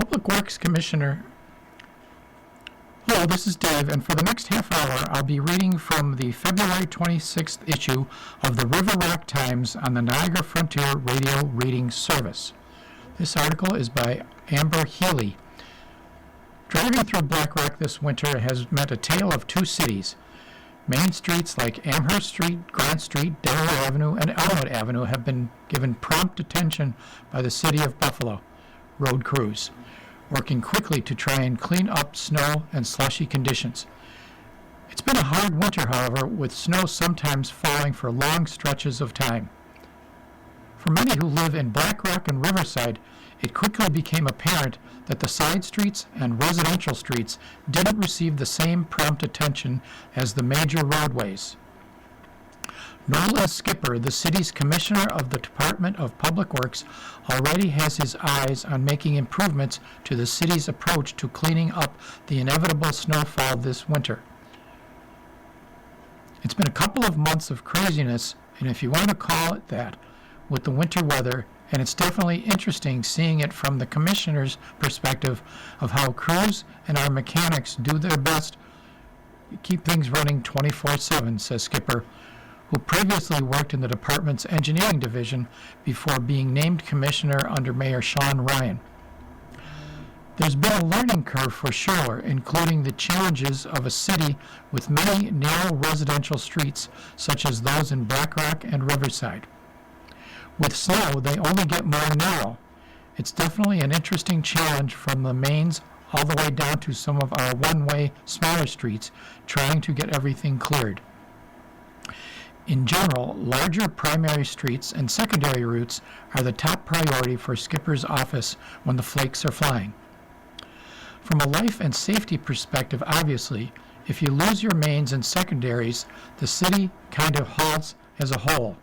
Public Works Commissioner. Hello, this is Dave, and for the next half hour, I'll be reading from the February 26th issue of the River Rock Times on the Niagara Frontier Radio Reading Service. This article is by Amber Healy. Driving through Black Rock this winter has meant a tale of two cities. Main streets like Amherst Street, Grant Street, Delaware Avenue, and Elmwood Avenue have been given prompt attention by the City of Buffalo road crews, working quickly to try and clean up snow and slushy conditions. It's been a hard winter, however, with snow sometimes falling for long stretches of time. For many who live in Black Rock and Riverside, it quickly became apparent that the side streets and residential streets didn't receive the same prompt attention as the major roadways. Nolan Skipper, the city's commissioner of the Department of Public Works, already has his eyes on making improvements to the city's approach to cleaning up the inevitable snowfall this winter. It's been a couple of months of craziness, and if you want to call it that, with the winter weather, and it's definitely interesting seeing it from the commissioner's perspective of how crews and our mechanics do their best to keep things running 24/7, says Skipper, who previously worked in the department's engineering division before being named commissioner under Mayor Sean Ryan. There's been a learning curve for sure, including the challenges of a city with many narrow residential streets, such as those in Black Rock and Riverside. With snow, they only get more narrow. It's definitely an interesting challenge from the mains all the way down to some of our one-way smaller streets, trying to get everything cleared. In general, larger primary streets and secondary routes are the top priority for Skipper's office when the flakes are flying. From a life and safety perspective, obviously, if you lose your mains and secondaries, the city kind of halts as a whole.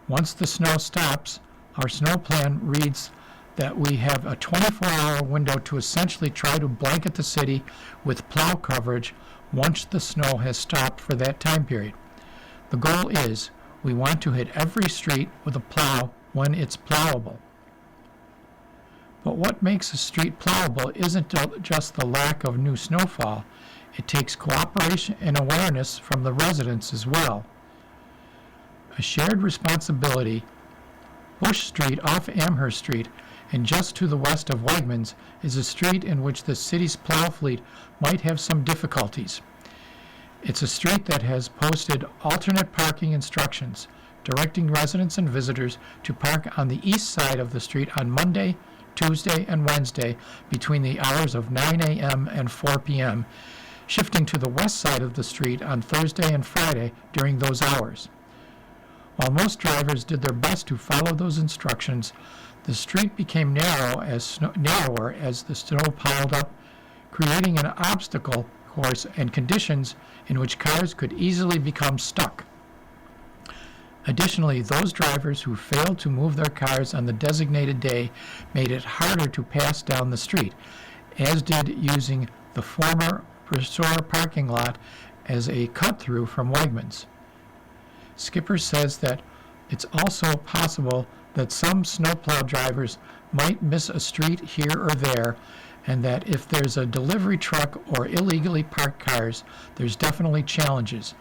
Once the snow stops, our snow plan reads that we have a 24-hour window to essentially try to blanket the city with plow coverage once the snow has stopped for that time period. The goal is we want to hit every street with a plow when it's plowable. But what makes a street plowable isn't just the lack of new snowfall. It takes cooperation and awareness from the residents as well. A shared responsibility. Bush Street off Amherst Street and just to the west of Wegmans is a street in which the city's plow fleet might have some difficulties. It's a street that has posted alternate parking instructions, directing residents and visitors to park on the east side of the street on Monday, Tuesday, and Wednesday between the hours of 9 a.m. and 4 p.m., shifting to the west side of the street on Thursday and Friday during those hours. While most drivers did their best to follow those instructions, the street became narrower as the snow piled up, creating an obstacle course and conditions in which cars could easily become stuck. Additionally, those drivers who failed to move their cars on the designated day made it harder to pass down the street, as did using the former Restore parking lot as a cut-through from Wegmans. Skipper says that it's also possible that some snowplow drivers might miss a street here or there, and that if there's a delivery truck or illegally parked cars, there's definitely challenges.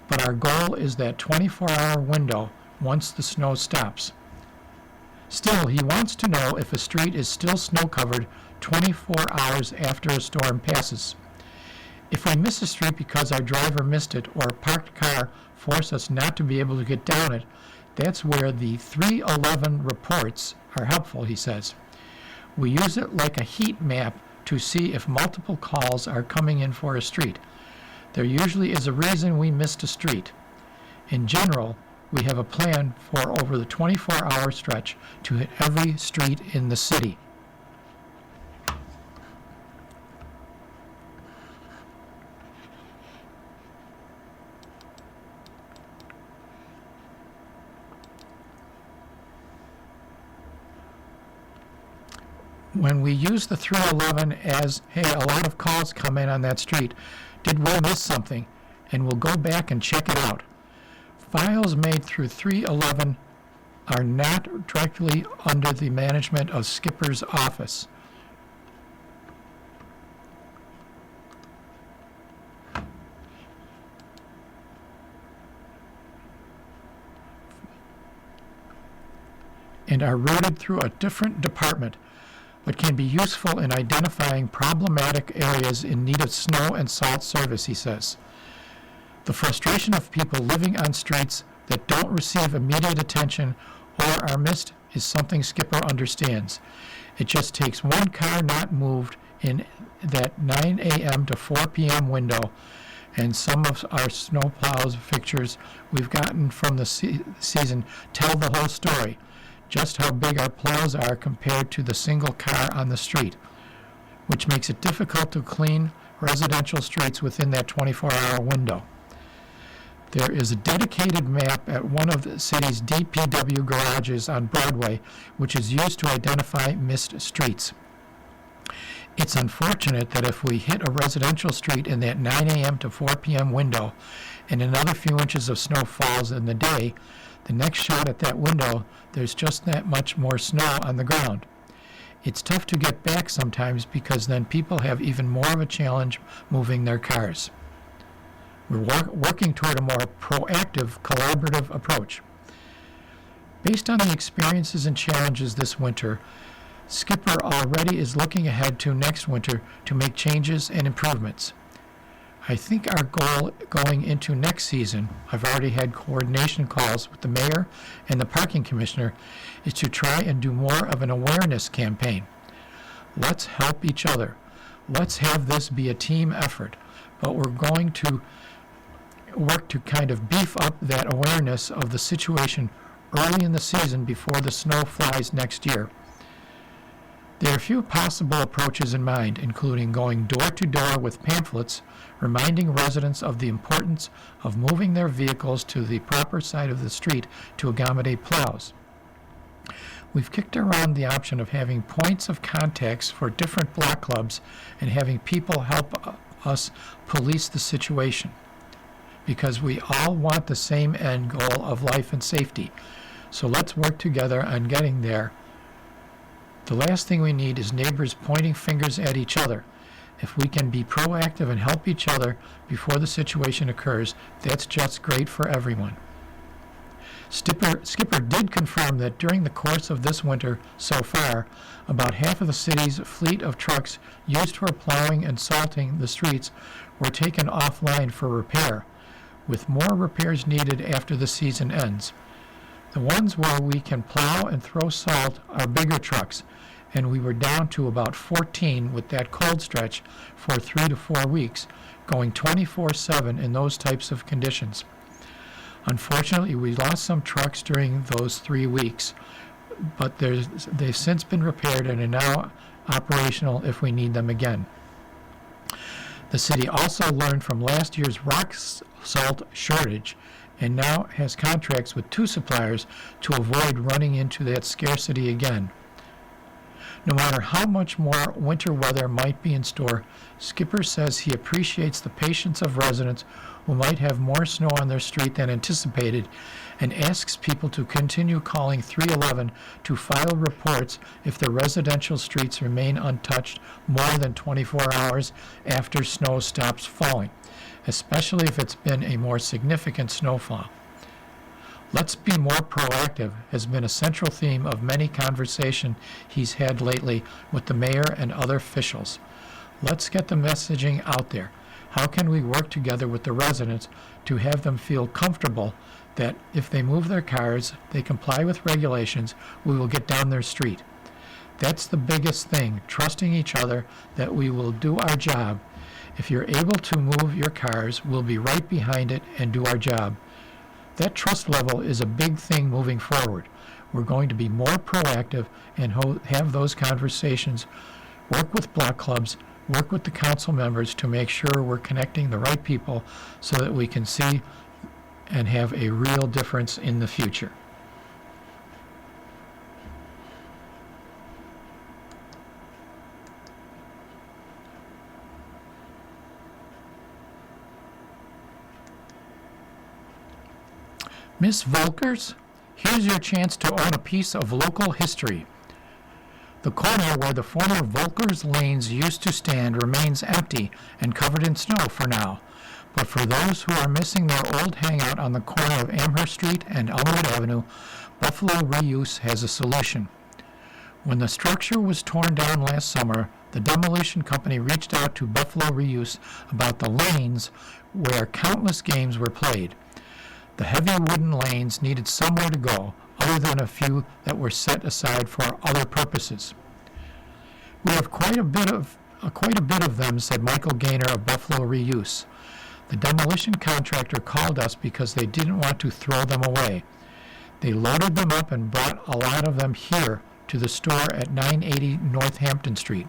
But our goal is that 24-hour window once the snow stops. Still, he wants to know if a street is still snow-covered 24 hours after a storm passes. If we miss a street because our driver missed it or a parked car forced us not to be able to get down it, that's where the 311 reports are helpful, he says. We use it like a heat map to see if multiple calls are coming in for a street. There usually is a reason we missed a street. In general, we have a plan for over the 24-hour stretch to hit every street in the city. When we use the 311 as, hey, a lot of calls come in on that street, did we miss something? And we'll go back and check it out. Files made through 311 are not directly under the management of Skipper's office. and are routed through a different department, but can be useful in identifying problematic areas in need of snow and salt service, he says. The frustration of people living on streets that don't receive immediate attention or are missed is something Skipper understands. It just takes one car not moved in that 9 a.m. to 4 p.m. window, and some of our snowplows pictures we've gotten from the season tell the whole story, just how big our plows are compared to the single car on the street, which makes it difficult to clean residential streets within that 24-hour window. There is a dedicated map at one of the city's DPW garages on Broadway, which is used to identify missed streets. It's unfortunate that if we hit a residential street in that 9 a.m. to 4 p.m. window and another few inches of snow falls in the day, the next shot at that window, there's just that much more snow on the ground. It's tough to get back sometimes because then people have even more of a challenge moving their cars. We're working toward a more proactive, collaborative approach. Based on the experiences and challenges this winter, Skipper already is looking ahead to next winter to make changes and improvements. I think our goal going into next season, I've already had coordination calls with the mayor and the parking commissioner, is to try and do more of an awareness campaign. Let's help each other. Let's have this be a team effort, but we're going to work to kind of beef up that awareness of the situation early in the season before the snow flies next year. There are a few possible approaches in mind, including going door to door with pamphlets, reminding residents of the importance of moving their vehicles to the proper side of the street to accommodate plows. We've kicked around the option of having points of contacts for different block clubs and having people help us police the situation, because we all want the same end goal of life and safety. So let's work together on getting there. The last thing we need is neighbors pointing fingers at each other. If we can be proactive and help each other before the situation occurs, that's just great for everyone. Skipper did confirm that during the course of this winter so far, about half of the city's fleet of trucks used for plowing and salting the streets were taken offline for repair, with more repairs needed after the season ends. The ones where we can plow and throw salt are bigger trucks, and we were down to about 14 with that cold stretch for 3 to 4 weeks, going 24/7 in those types of conditions. Unfortunately, we lost some trucks during those 3 weeks, but they've since been repaired and are now operational if we need them again. The city also learned from last year's rock salt shortage and now has contracts with 2 suppliers to avoid running into that scarcity again. No matter how much more winter weather might be in store, Skipper says he appreciates the patience of residents who might have more snow on their street than anticipated, and asks people to continue calling 311 to file reports if the residential streets remain untouched more than 24 hours after snow stops falling, especially if it's been a more significant snowfall. Let's be more proactive has been a central theme of many conversations he's had lately with the mayor and other officials. Let's get the messaging out there. How can we work together with the residents to have them feel comfortable that if they move their cars, they comply with regulations, we will get down their street? That's the biggest thing, trusting each other that we will do our job. If you're able to move your cars, we'll be right behind it and do our job. That trust level is a big thing moving forward. We're going to be more proactive and have those conversations, work with block clubs, work with the council members to make sure we're connecting the right people so that we can see and have a real difference in the future. Miss Volkers, here's your chance to own a piece of local history. The corner where the former Volkers Lanes used to stand remains empty and covered in snow for now, but for those who are missing their old hangout on the corner of Amherst Street and Elmwood Avenue, Buffalo Reuse has a solution. When the structure was torn down last summer, the demolition company reached out to Buffalo Reuse about the lanes where countless games were played. The heavy wooden lanes needed somewhere to go, other than a few that were set aside for other purposes. We have quite a bit of them, said Michael Gaynor of Buffalo Reuse. The demolition contractor called us because they didn't want to throw them away. They loaded them up and brought a lot of them here to the store at 980 Northampton Street.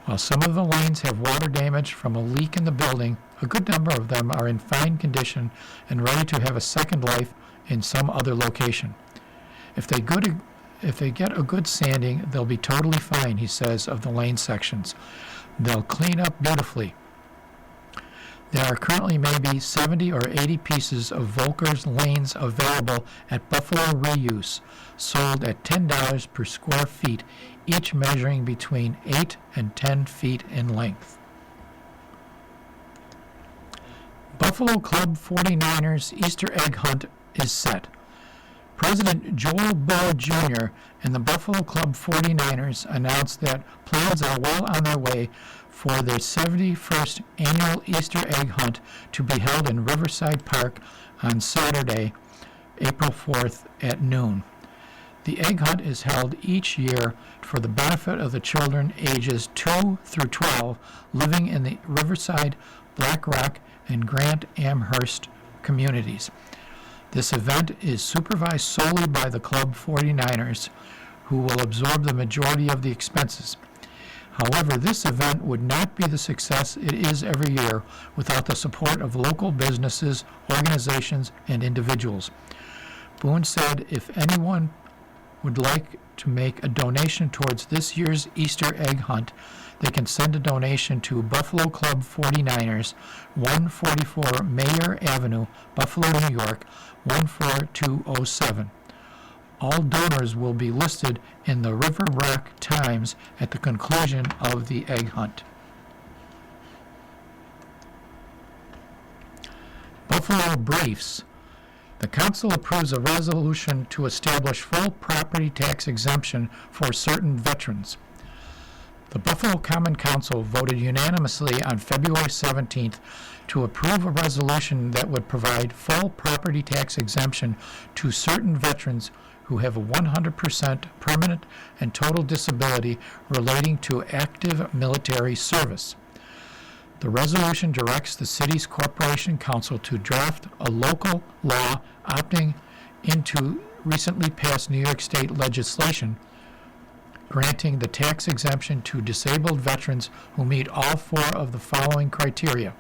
While some of the lanes have water damage from a leak in the building, a good number of them are in fine condition and ready to have a second life in some other location. If they get a good sanding, they'll be totally fine, he says of the lane sections. They'll clean up beautifully. There are currently maybe 70 or 80 pieces of Volker's lanes available at Buffalo Reuse, sold at $10 per square feet, each measuring between 8 and 10 feet in length. Buffalo Club 49ers Easter egg hunt is set. President Joel Bull Jr. and the Buffalo Club 49ers announced that plans are well on their way for their 71st annual Easter egg hunt to be held in Riverside Park on Saturday, April 4th at noon. The egg hunt is held each year for the benefit of the children ages 2 through 12 living in the Riverside, Black Rock, and Grant Amherst communities. This event is supervised solely by the Club 49ers, who will absorb the majority of the expenses. However, this event would not be the success it is every year without the support of local businesses, organizations, and individuals. Boone said if anyone would like to make a donation towards this year's Easter egg hunt, they can send a donation to Buffalo Club 49ers, 144 Mayer Avenue, Buffalo, New York, 14207. All donors will be listed in the River Rock Times at the conclusion of the egg hunt. Buffalo Briefs. The council approves a resolution to establish full property tax exemption for certain veterans. The Buffalo Common Council voted unanimously on February 17th to approve a resolution that would provide full property tax exemption to certain veterans who have a 100% permanent and total disability relating to active military service. The resolution directs the city's corporation council to draft a local law opting into recently passed New York State legislation granting the tax exemption to disabled veterans who meet all four of the following criteria: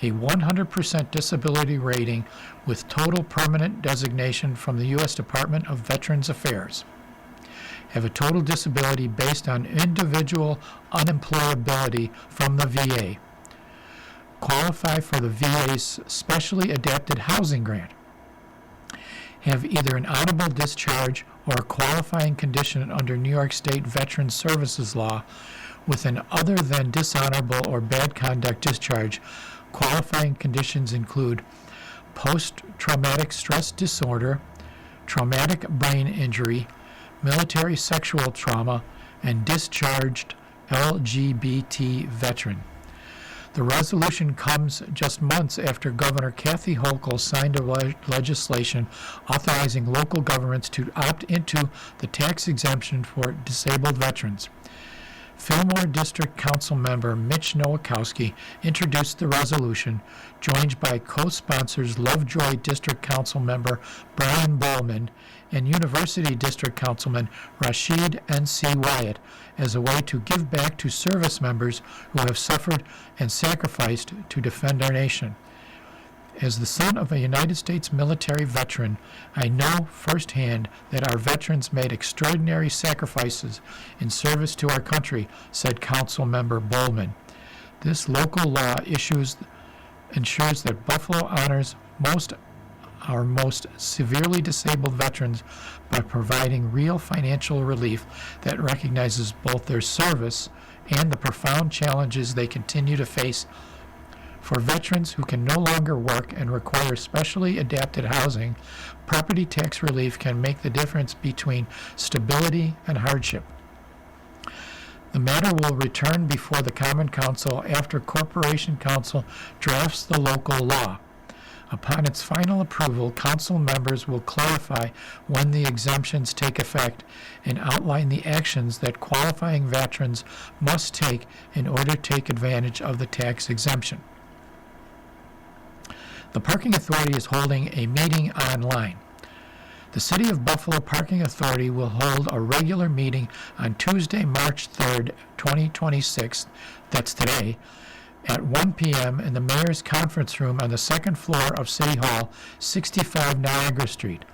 a 100% disability rating with total permanent designation from the U.S. Department of Veterans Affairs, have a total disability based on individual unemployability from the VA, qualify for the VA's Specially Adapted Housing Grant, have either an honorable discharge or a qualifying condition under New York State Veterans Services Law with an other than dishonorable or bad conduct discharge. Qualifying conditions include post-traumatic stress disorder, traumatic brain injury, military sexual trauma, and discharged LGBT veteran. The resolution comes just months after Governor Kathy Hochul signed a legislation authorizing local governments to opt into the tax exemption for disabled veterans. Fillmore District Council member Mitch Nowakowski introduced the resolution, joined by co-sponsors Lovejoy District Council member Brian Bowman and University District Councilman Rashid N.C. Wyatt, as a way to give back to service members who have suffered and sacrificed to defend our nation. As the son of a United States military veteran, I know firsthand that our veterans made extraordinary sacrifices in service to our country, said Council Member Bowman. This local law ensures that Buffalo honors our most severely disabled veterans by providing real financial relief that recognizes both their service and the profound challenges they continue to face For veterans who can no longer work and require specially adapted housing, property tax relief can make the difference between stability and hardship. The matter will return before the Common Council after Corporation Council drafts the local law. Upon its final approval, council members will clarify when the exemptions take effect and outline the actions that qualifying veterans must take in order to take advantage of the tax exemption. The Parking Authority is holding a meeting online. The City of Buffalo Parking Authority will hold a regular meeting on Tuesday, March 3rd, 2026, that's today, at 1 p.m. in the Mayor's Conference Room on the second floor of City Hall, 65 Niagara Street.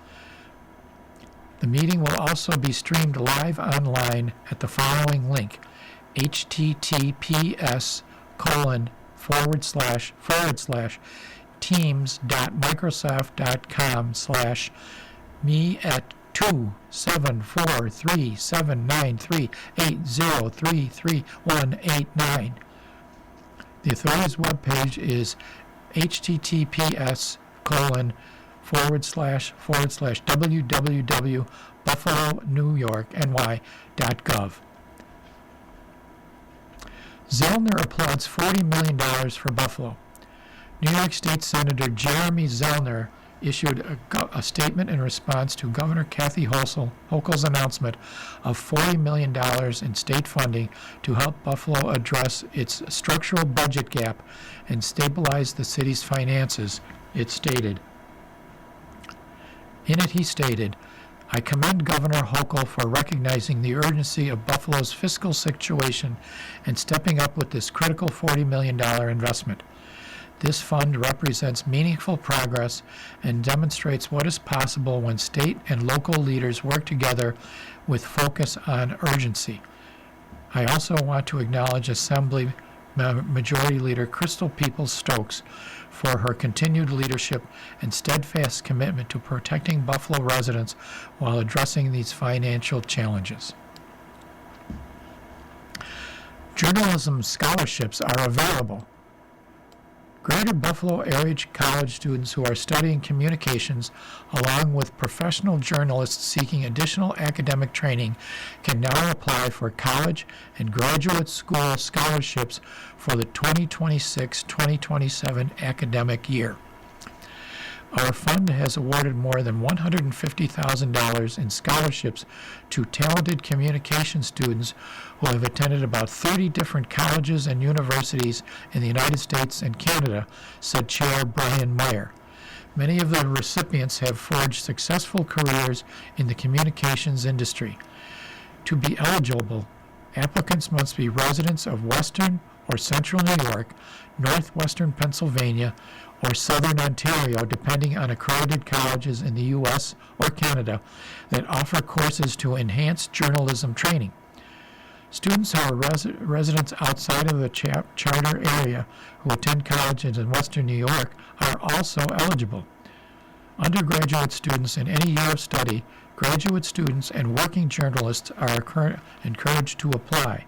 The meeting will also be streamed live online at the following link, https://teams.microsoft.com/me@274379380331889. The authority's webpage is https://www.buffalonewyorkny.gov. Zellner applauds $40 million for Buffalo. New York State Senator Jeremy Zellner issued a statement in response to Governor Kathy Hochul's announcement of $40 million in state funding to help Buffalo address its structural budget gap and stabilize the city's finances, it stated. In it, he stated, "I commend Governor Hochul for recognizing the urgency of Buffalo's fiscal situation and stepping up with this critical $40 million investment. This fund represents meaningful progress and demonstrates what is possible when state and local leaders work together with focus on urgency. I also want to acknowledge Assembly Majority Leader Crystal Peoples-Stokes for her continued leadership and steadfast commitment to protecting Buffalo residents while addressing these financial challenges." Journalism scholarships are available. Greater Buffalo Area College students who are studying communications, along with professional journalists seeking additional academic training, can now apply for college and graduate school scholarships for the 2026-2027 academic year. Our fund has awarded more than $150,000 in scholarships to talented communication students who have attended about 30 different colleges and universities in the United States and Canada, said Chair Brian Meyer. Many of the recipients have forged successful careers in the communications industry. To be eligible, applicants must be residents of Western or Central New York, Northwestern Pennsylvania, or Southern Ontario, depending on accredited colleges in the U.S. or Canada that offer courses to enhance journalism training. Students who are residents outside of the charter area who attend colleges in Western New York are also eligible. Undergraduate students in any year of study, graduate students, and working journalists are encouraged to apply.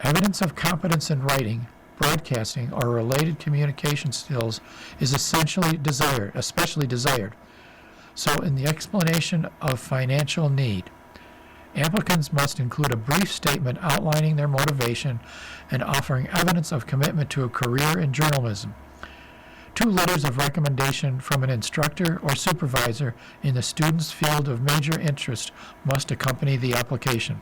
Evidence of competence in writing, broadcasting, or related communication skills is especially desired. So in the explanation of financial need, applicants must include a brief statement outlining their motivation and offering evidence of commitment to a career in journalism. 2 letters of recommendation from an instructor or supervisor in the student's field of major interest must accompany the application.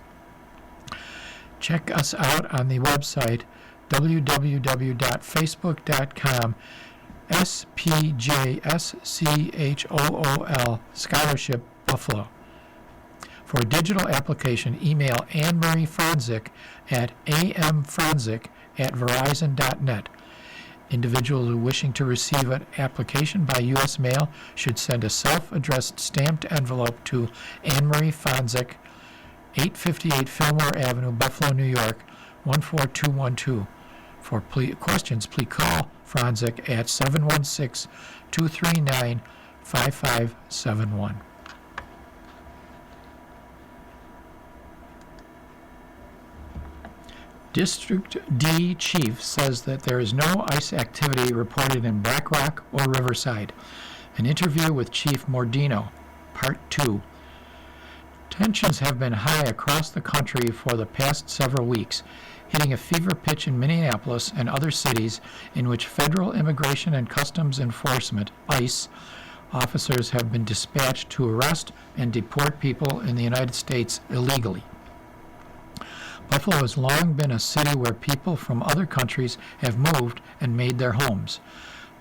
Check us out on the website www.facebook.com SPJSCHOOL Scholarship Buffalo. For a digital application, email Anne Marie Franzik at amfranzik@verizon.net. Individuals wishing to receive an application by U.S. mail should send a self-addressed stamped envelope to Anne Marie Franzik, 858 Fillmore Avenue, Buffalo, New York, 14212. For questions, please call Franzik at 716-239-5571. District D chief says that there is no ICE activity reported in Black Rock or Riverside. An interview with Chief Mordino, Part 2. Tensions have been high across the country for the past several weeks, hitting a fever pitch in Minneapolis and other cities in which Federal Immigration and Customs Enforcement, ICE, officers have been dispatched to arrest and deport people in the United States illegally. Buffalo has long been a city where people from other countries have moved and made their homes.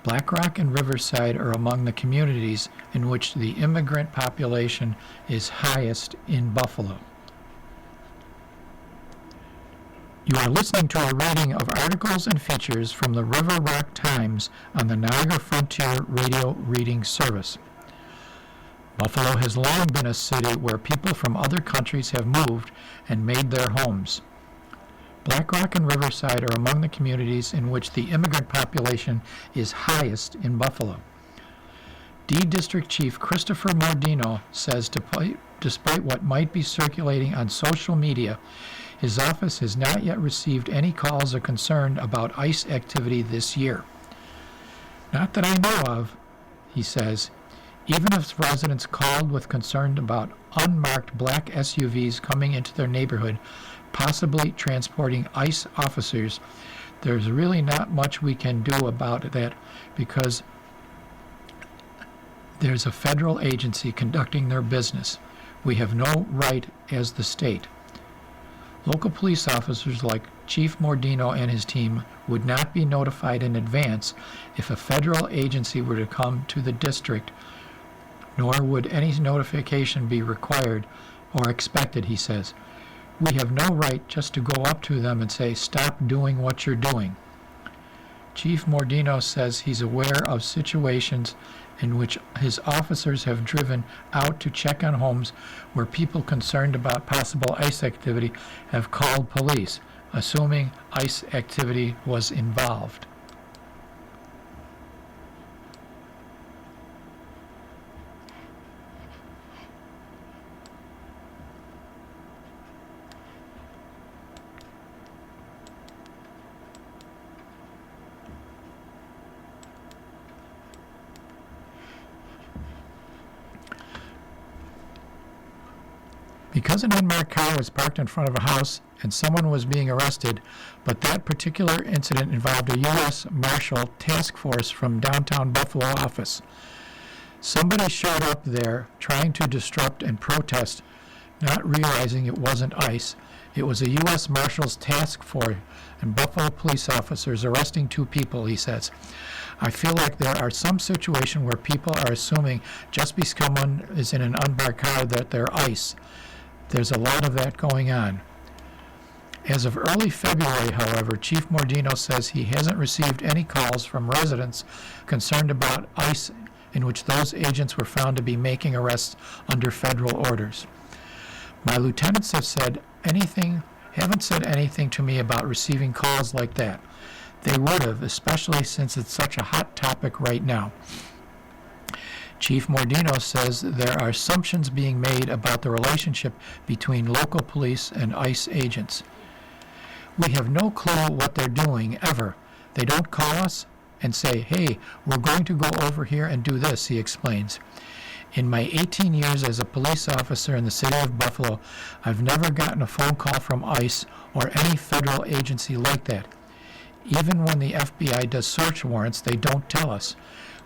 Black Rock and Riverside are among the communities in which the immigrant population is highest in Buffalo. You are listening to a reading of articles and features from the River Rock Times on the Niagara Frontier Radio Reading Service. Buffalo has long been a city where people from other countries have moved and made their homes. Black Rock and Riverside are among the communities in which the immigrant population is highest in Buffalo. D District Chief Christopher Mordino says despite what might be circulating on social media, his office has not yet received any calls or concern about ICE activity this year. Not that I know of, he says. Even if residents called with concern about unmarked black SUVs coming into their neighborhood, possibly transporting ICE officers, there's really not much we can do about that because there's a federal agency conducting their business. We have no right as the state. Local police officers like Chief Mordino and his team would not be notified in advance if a federal agency were to come to the district, nor would any notification be required or expected, he says. We have no right just to go up to them and say, stop doing what you're doing. Chief Mordino says he's aware of situations in which his officers have driven out to check on homes where people concerned about possible ICE activity have called police, assuming ICE activity was involved. Because an unmarked car was parked in front of a house and someone was being arrested, but that particular incident involved a U.S. Marshal task force from downtown Buffalo office. Somebody showed up there trying to disrupt and protest, not realizing it wasn't ICE. It was a U.S. Marshal's task force and Buffalo police officers arresting 2 people, he says. I feel like there are some situations where people are assuming just because someone is in an unmarked car that they're ICE. There's a lot of that going on. As of early February, however, Chief Mordino says he hasn't received any calls from residents concerned about ICE in which those agents were found to be making arrests under federal orders. My lieutenants haven't said anything to me about receiving calls like that. They would have, especially since it's such a hot topic right now. Chief Mordino says there are assumptions being made about the relationship between local police and ICE agents. We have no clue what they're doing, ever. They don't call us and say, hey, we're going to go over here and do this, he explains. In my 18 years as a police officer in the city of Buffalo, I've never gotten a phone call from ICE or any federal agency like that. Even when the FBI does search warrants, they don't tell us.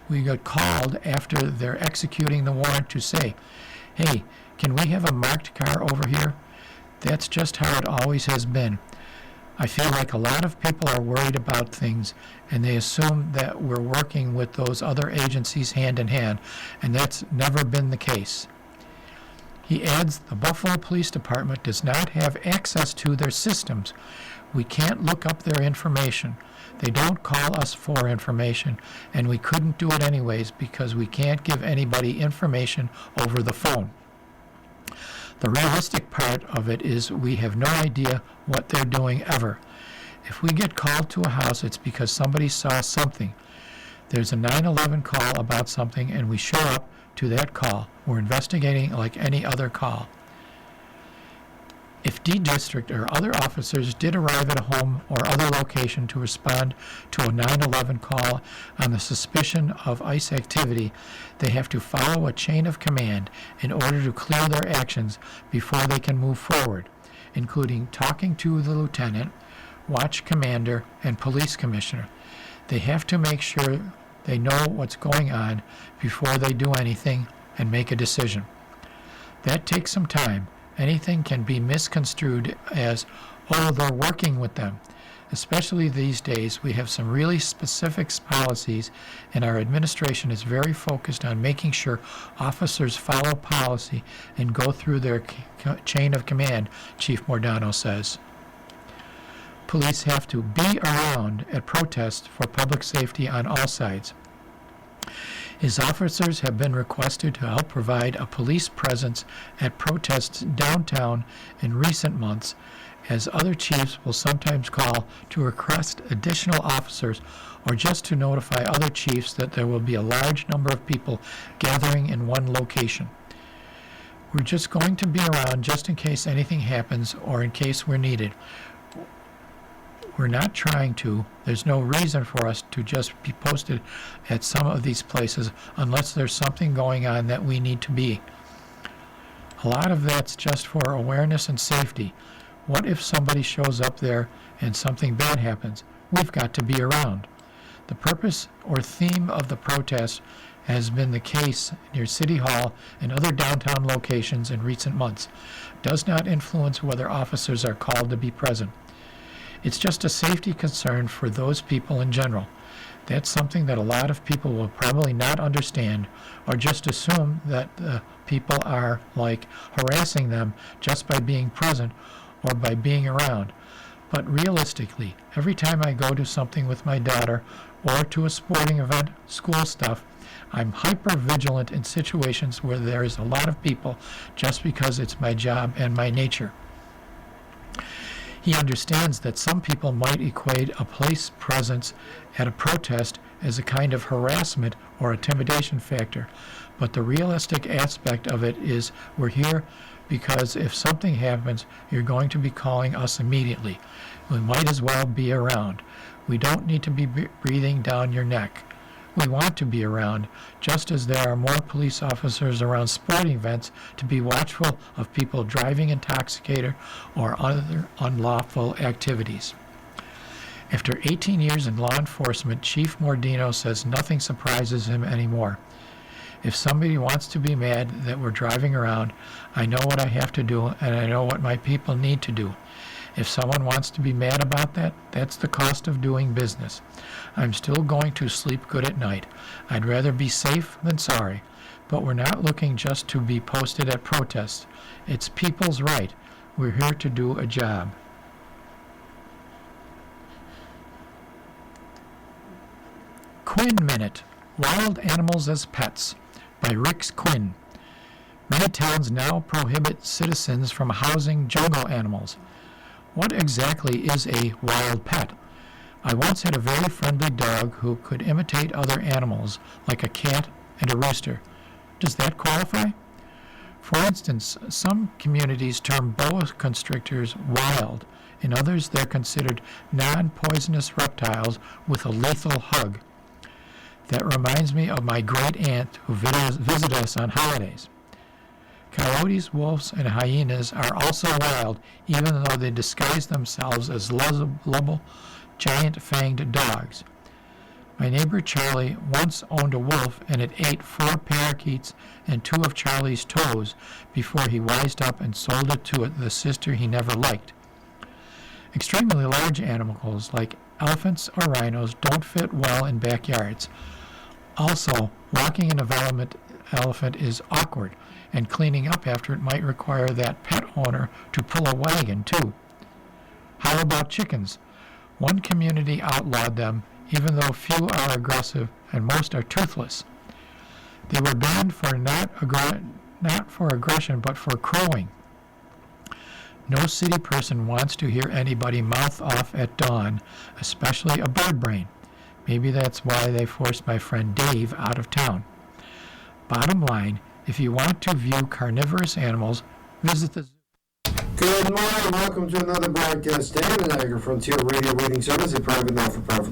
We get called after they're executing the warrant to say, hey, can we have a marked car over here? That's just how it always has been. I feel like a lot of people are worried about things, and they assume that we're working with those other agencies hand in hand, and that's never been the case. He adds the Buffalo Police Department does not have access to their systems. We can't look up their information. They don't call us for information, and we couldn't do it anyways because we can't give anybody information over the phone. The realistic part of it is we have no idea what they're doing ever. If we get called to a house, it's because somebody saw something. There's a 911 call about something, and we show up to that call. We're investigating like any other call. If D District or other officers did arrive at a home or other location to respond to a 911 call on the suspicion of ICE activity, they have to follow a chain of command in order to clear their actions before they can move forward, including talking to the lieutenant, watch commander, and police commissioner. They have to make sure they know what's going on before they do anything and make a decision. That takes some time. Anything can be misconstrued as, oh, they're working with them. Especially these days, we have some really specific policies, and our administration is very focused on making sure officers follow policy and go through their chain of command, Chief Mordano says. Police have to be around at protests for public safety on all sides. His officers have been requested to help provide a police presence at protests downtown in recent months, as other chiefs will sometimes call to request additional officers or just to notify other chiefs that there will be a large number of people gathering in one location. We're just going to be around just in case anything happens or in case we're needed. We're not trying to. There's no reason for us to just be posted at some of these places unless there's something going on that we need to be. A lot of that's just for awareness and safety. What if somebody shows up there and something bad happens? We've got to be around. The purpose or theme of the protest has been the case near City Hall and other downtown locations in recent months. Does not influence whether officers are called to be present. It's just a safety concern for those people in general. That's something that a lot of people will probably not understand or just assume that people are like harassing them just by being present or by being around. But realistically, every time I go to something with my daughter or to a sporting event, school stuff, I'm hyper vigilant in situations where there is a lot of people just because it's my job and my nature. He understands that some people might equate a police presence at a protest as a kind of harassment or intimidation factor, but the realistic aspect of it is we're here because if something happens, you're going to be calling us immediately. We might as well be around. We don't need to be breathing down your neck. We want to be around, just as there are more police officers around sporting events to be watchful of people driving intoxicated or other unlawful activities. After 18 years in law enforcement, Chief Mordano says nothing surprises him anymore. If somebody wants to be mad that we're driving around, I know what I have to do and I know what my people need to do. If someone wants to be mad about that, that's the cost of doing business. I'm still going to sleep good at night. I'd rather be safe than sorry. But we're not looking just to be posted at protests. It's people's right. We're here to do a job. Quinn Minute, Wild Animals as Pets, by Rick Quinn. Many towns now prohibit citizens from housing jungle animals. What exactly is a wild pet? I once had a very friendly dog who could imitate other animals, like a cat and a rooster. Does that qualify? For instance, some communities term boa constrictors wild. In others, they're considered non-poisonous reptiles with a lethal hug. That reminds me of my great-aunt who visited us on holidays. Coyotes, wolves, and hyenas are also wild, even though they disguise themselves as lovable, giant-fanged dogs. My neighbor Charlie once owned a wolf, and it ate 4 parakeets and 2 of Charlie's toes before he wised up and sold it to the sister he never liked. Extremely large animals like elephants or rhinos don't fit well in backyards. Also, walking an elephant is awkward, and cleaning up after it might require that pet owner to pull a wagon, too. How about chickens? One community outlawed them, even though few are aggressive and most are toothless. They were banned for not for aggression, but for crowing. No city person wants to hear anybody mouth off at dawn, especially a bird brain. Maybe that's why they forced my friend Dave out of town. Bottom line, if you want to view carnivorous animals, visit the zoo. Good morning. Welcome to another broadcast day of the Niagara Frontier Radio Reading Service, a private not-for-profit